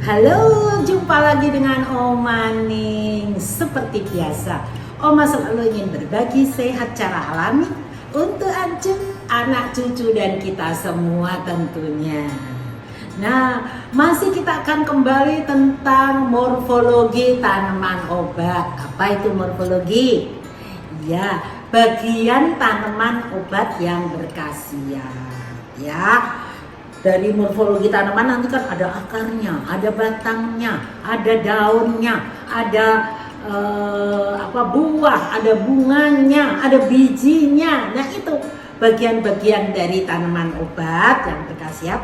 Halo, jumpa lagi dengan Oma Ning. Seperti biasa, Oma selalu ingin berbagi sehat cara alami untuk Ancun, anak cucu dan kita semua tentunya. Nah, masih kita akan kembali tentang morfologi tanaman obat. Apa itu morfologi? Ya, bagian tanaman obat yang berkhasiat. Ya, dari morfologi tanaman nanti kan ada akarnya, ada batangnya, ada daunnya, ada buah, ada bunganya, ada bijinya. Nah, itu bagian-bagian dari tanaman obat yang berkhasiat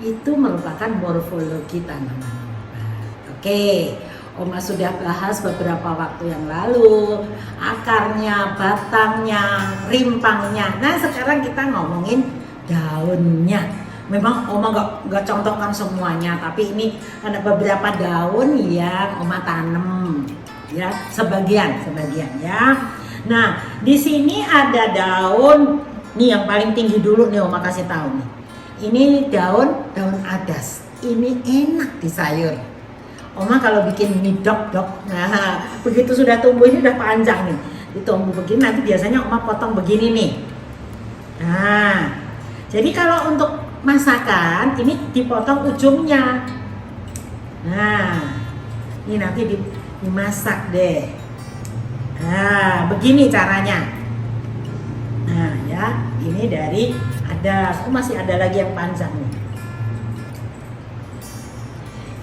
itu merupakan morfologi tanaman obat. Oke, Oma sudah bahas beberapa waktu yang lalu akarnya, batangnya, rimpangnya. Nah, sekarang kita ngomongin daunnya. Memang Oma nggak contohkan semuanya, tapi ini ada beberapa daun yang Oma tanam, ya, sebagian ya. Nah, di sini ada daun nih yang paling tinggi dulu nih Oma kasih tahu nih. Ini daun adas. Ini enak di sayur. Oma kalau bikin mie dok, nah begitu sudah tumbuh ini udah panjang nih, ditumbuh begini nanti biasanya Oma potong begini nih. Nah, jadi kalau untuk masakan ini dipotong ujungnya. Nah, ini nanti dimasak deh. Nah, begini caranya. Nah, ya, ini dari adas. Masih ada lagi yang panjang nih.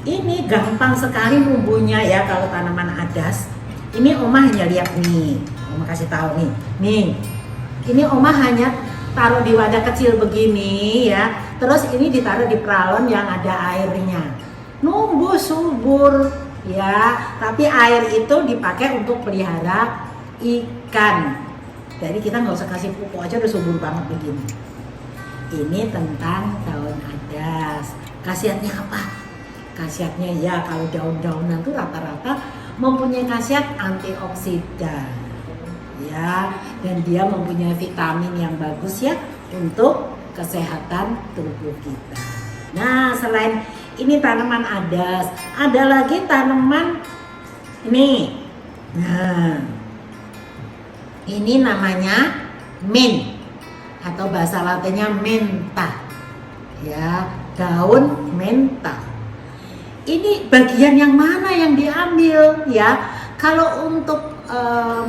Ini gampang sekali numbuhnya ya kalau tanaman adas. Ini Oma hanya lihat nih. Oma kasih tahu nih. Nih. Ini Oma hanya taruh di wadah kecil begini ya. Terus ini ditaruh di pralon yang ada airnya. Numbuh subur ya. Tapi air itu dipakai untuk pelihara ikan. Jadi kita nggak usah kasih pupuk aja udah subur banget begini. Ini tentang daun adas. Khasiatnya apa? Khasiatnya ya kalau daun-daunan itu rata-rata mempunyai khasiat antioksidan. Ya, dan dia mempunyai vitamin yang bagus ya untuk kesehatan tubuh kita. Nah, selain ini tanaman adas, ada lagi tanaman ini. Nah, ini namanya mint atau bahasa latinnya menta. Ya, daun menta. Ini bagian yang mana yang diambil ya? Kalau untuk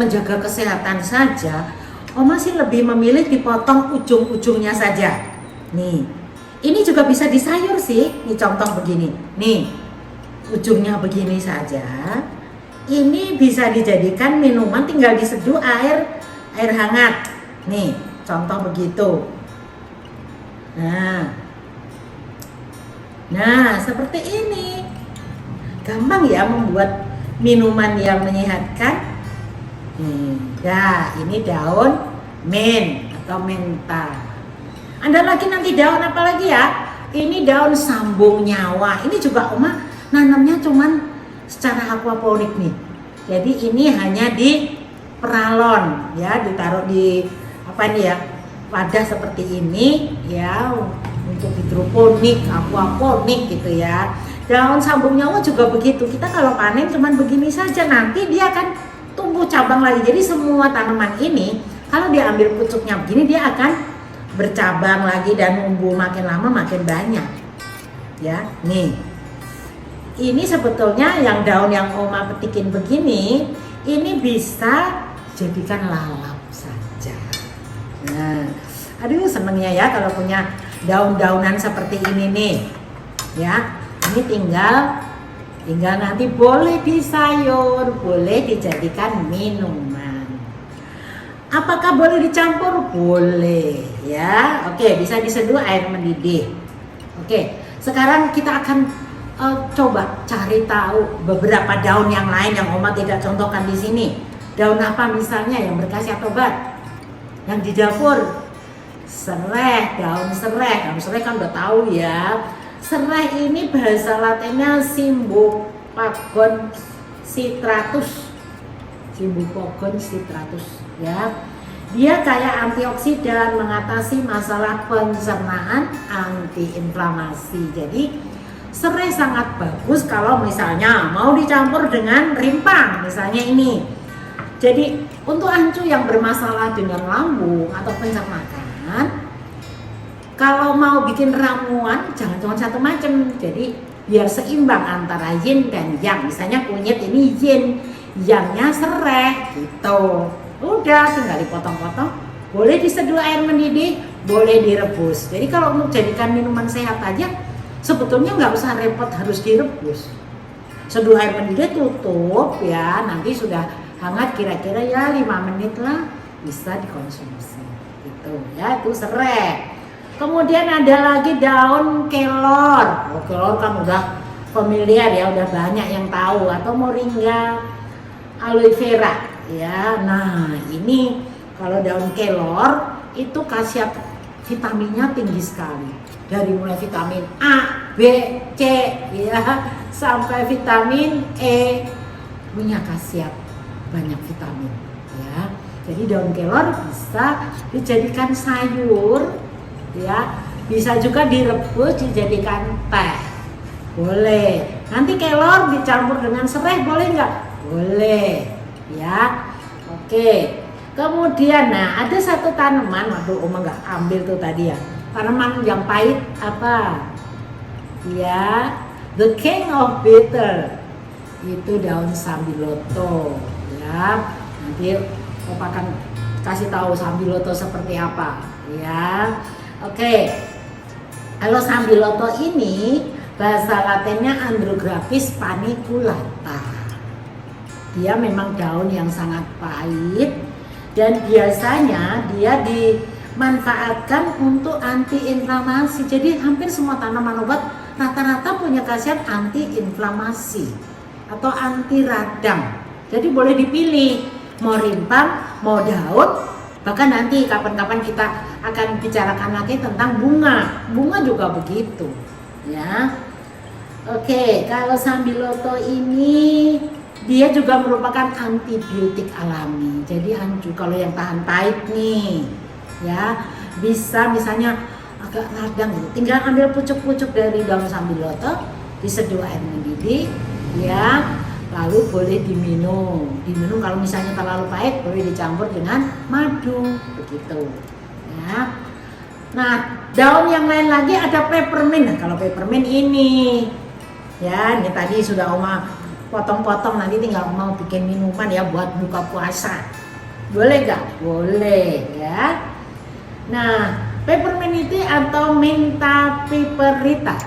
menjaga kesehatan saja, Oma sih lebih memilih dipotong ujung-ujungnya saja. Nih, ini juga bisa di sayur sih. Nih contoh begini. Nih, ujungnya begini saja. Ini bisa dijadikan minuman, tinggal diseduh air hangat. Nih, contoh begitu. Nah, seperti ini. Gampang ya membuat minuman yang menyehatkan. Ya, ini daun mint atau menta. Ada lagi nanti daun apa lagi ya? Ini daun sambung nyawa. Ini juga Oma nanamnya cuman secara aquaponik nih. Jadi ini hanya di pralon ya, ditaruh di wadah seperti ini ya, untuk hidroponik, aquaponik gitu ya. Daun sambung nyawa juga begitu. Kita kalau panen cuman begini saja, nanti dia akan tumbuh cabang lagi. Jadi semua tanaman ini kalau diambil pucuknya begini dia akan bercabang lagi dan numbuh makin lama makin banyak. Ya, nih. Ini sebetulnya yang daun yang Oma petikin begini, ini bisa jadikan lalap saja. Nah, aduh senengnya ya kalau punya daun-daunan seperti ini nih. Ya, ini tinggal nanti boleh di sayur, boleh dijadikan minuman. Apakah boleh dicampur? Boleh ya. Oke, bisa diseduh air mendidih. Oke, sekarang kita akan coba cari tahu beberapa daun yang lain yang Oma tidak contohkan di sini. Daun apa misalnya yang berkhasiat obat? Yang di dapur? Serai, daun serai. Daun serai kan udah tahu ya. Serai ini bahasa latinnya Cymbopogon citratus. Cymbopogon citratus ya. Dia kaya antioksidan, mengatasi masalah pencernaan, antiinflamasi. Jadi Serai sangat bagus kalau misalnya mau dicampur dengan rimpang, misalnya ini. Jadi untuk ancu yang bermasalah dengan lambung atau pencernaan, kalau mau bikin ramuan jangan cuma satu macam. Jadi biar seimbang antara yin dan yang. Misalnya kunyit ini yin, yangnya serai gitu. Udah tinggal dipotong-potong. Boleh diseduh air mendidih, boleh direbus. Jadi kalau untuk jadikan minuman sehat aja, sebetulnya nggak usah repot harus direbus. Seduh air mendidih, tutup ya, nanti sudah hangat kira-kira ya 5 menit lah bisa dikonsumsi. Gitu ya, itu serai. Kemudian ada lagi daun kelor. Oh, kelor kan udah familiar ya, udah banyak yang tahu. Atau moringa, aloe vera ya. Nah, ini kalau daun kelor itu khasiat vitaminnya tinggi sekali. Dari mulai vitamin A, B, C ya sampai vitamin E, punya khasiat banyak vitamin ya. Jadi daun kelor bisa dijadikan sayur ya, bisa juga direbus dijadikan teh, boleh. Nanti kelor dicampur dengan serai boleh nggak? Boleh ya. Oke, kemudian nah ada satu tanaman, waduh Oma nggak ambil tuh tadi ya, tanaman yang pahit apa ya, the king of bitter, itu daun sambiloto ya. Nanti Opa akan kasih tahu sambiloto seperti apa ya. Oke, kalau sambiloto ini bahasa latinnya Andrographis paniculata. Dia memang daun yang sangat pahit dan biasanya dia dimanfaatkan untuk antiinflamasi. Jadi hampir semua tanaman obat rata-rata punya khasiat antiinflamasi atau anti radang. Jadi boleh dipilih mau rimpang, mau daun. Bahkan nanti kapan-kapan kita akan bicarakan lagi tentang bunga. Bunga juga begitu ya. Oke, kalau sambiloto ini dia juga merupakan antibiotik alami. Jadi ancu kalau yang tahan pahit nih ya, bisa misalnya agak radang gitu, tinggal ambil pucuk-pucuk dari daun sambiloto, diseduh air mendidih ya, lalu boleh diminum kalau misalnya terlalu pahit boleh dicampur dengan madu begitu ya. Nah, daun yang lain lagi ada peppermint. Nah, kalau peppermint ini ya, ini tadi sudah Oma potong-potong, nanti tinggal mau bikin minuman ya buat buka puasa, boleh gak? Boleh ya. Nah, peppermint itu atau Mentha piperita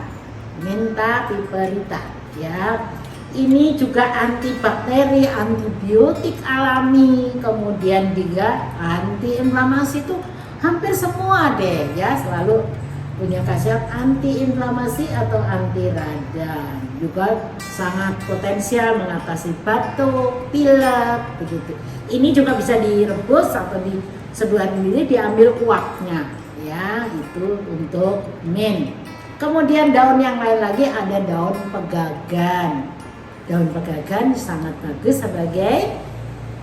ya, ini juga antibakteri, antibiotik alami, kemudian juga antiinflamasi, tuh hampir semua deh ya, selalu punya khasiat antiinflamasi atau anti radang. Juga sangat potensial mengatasi batuk, pilek begitu. Ini juga bisa direbus atau diseduh air mendidih, diambil uapnya ya, itu untuk mint. Kemudian daun yang lain lagi ada daun pegagan. Daun pegagan sangat bagus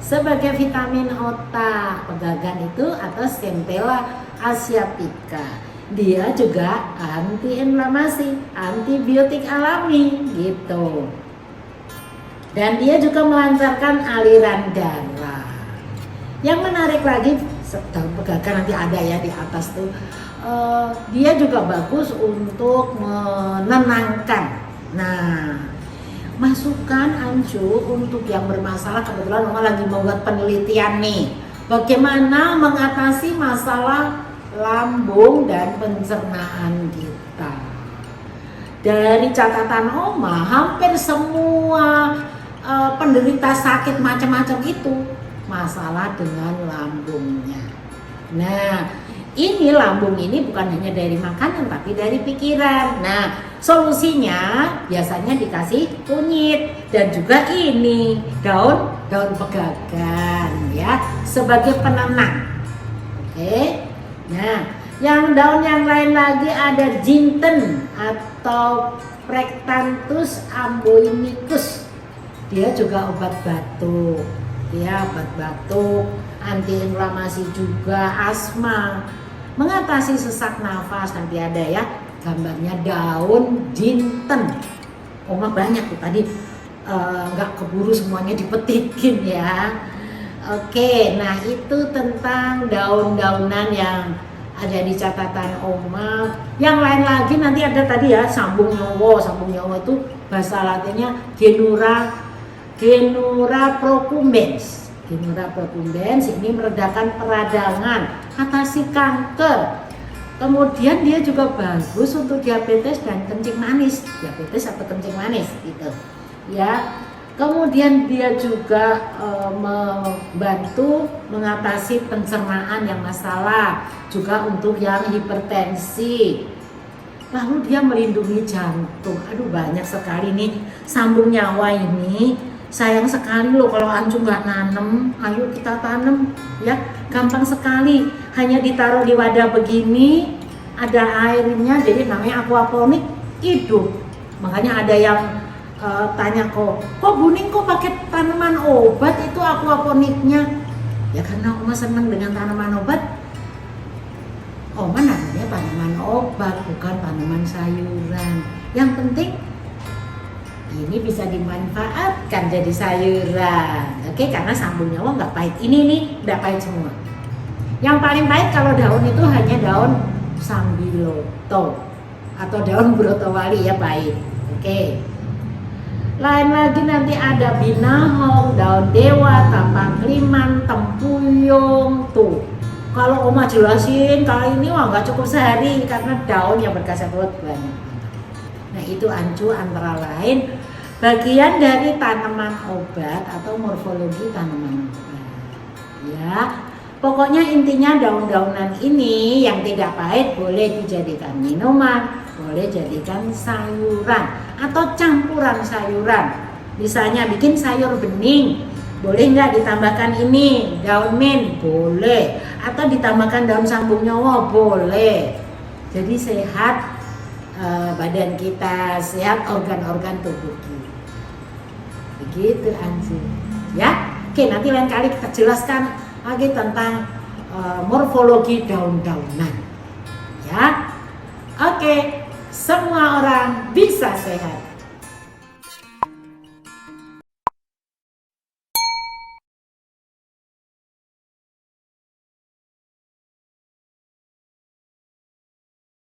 sebagai vitamin otak. Pegagan itu atau Centella asiatica. Dia juga antiinflamasi, antibiotik alami gitu. Dan dia juga melancarkan aliran darah. Yang menarik lagi, daun pegagan nanti ada ya di atas tuh. Dia juga bagus untuk menenangkan. Nah, masukkan ancu untuk yang bermasalah. Kebetulan Oma lagi membuat penelitian nih, bagaimana mengatasi masalah lambung dan pencernaan kita. Dari catatan Oma, hampir semua penderita sakit macam-macam itu masalah dengan lambungnya. Nah, ini lambung ini bukan hanya dari makanan tapi dari pikiran. Nah, solusinya biasanya dikasih kunyit dan juga ini daun pegagan ya sebagai penenang. Oke. Nah, yang daun yang lain lagi ada jinten atau Practanthus amboinicus. Dia juga obat batuk. Ya, obat batuk, antiinflamasi juga, asma, mengatasi sesak nafas, nanti ada ya gambarnya daun jinten. Oma banyak tuh tadi, nggak keburu semuanya dipetikin ya. Oke, nah itu tentang daun-daunan yang ada di catatan Oma. Yang lain lagi nanti ada tadi ya, sambung nyowo. Sambung nyowo itu bahasa Latinnya Genura procumbens. Genura procumbens ini meredakan peradangan, atasi kanker. Kemudian dia juga bagus untuk diabetes dan kencing manis, diabetes atau kencing manis gitu. Ya. Kemudian dia juga membantu mengatasi pencernaan yang masalah, juga untuk yang hipertensi. Lalu dia melindungi jantung. Aduh banyak sekali nih sambung nyawa ini. Sayang sekali loh kalau ancu nggak nanem. Ayo kita tanam ya, gampang sekali. Hanya ditaruh di wadah begini, ada airnya, jadi namanya aquaponik, hidup. Makanya ada yang tanya kok Buning kok pakai tanaman obat, itu aquaponiknya? Ya karena Oma senang dengan tanaman obat. Oma namanya tanaman obat, bukan tanaman sayuran. Yang penting ini bisa dimanfaatkan jadi sayuran. Oke, karena sambung nyawa nggak pahit. Ini nih nggak pahit semua. Yang paling pahit kalau daun itu hanya daun sambiloto atau daun brotowali ya, pahit. Oke. Lain lagi nanti ada binahong, daun dewa, tapak liman, tempuyung tuh. Kalau Oma jelasin kali ini wah nggak cukup sehari karena daun yang berkasat banyak. Nah itu ancu antara lain bagian dari tanaman obat atau morfologi tanaman obat. Ya, pokoknya intinya daun-daunan ini yang tidak pahit boleh dijadikan minuman, boleh jadikan sayuran atau campuran sayuran. Misalnya bikin sayur bening, boleh nggak ditambahkan ini daun mint? Boleh. Atau ditambahkan daun sambung nyawa? Boleh. Jadi sehat badan kita, sehat organ-organ tubuh kita. Begitu Anju. Ya, oke nanti lain kali kita jelaskan lagi tentang morfologi daun-daunan. Ya, oke. Semua orang bisa sehat.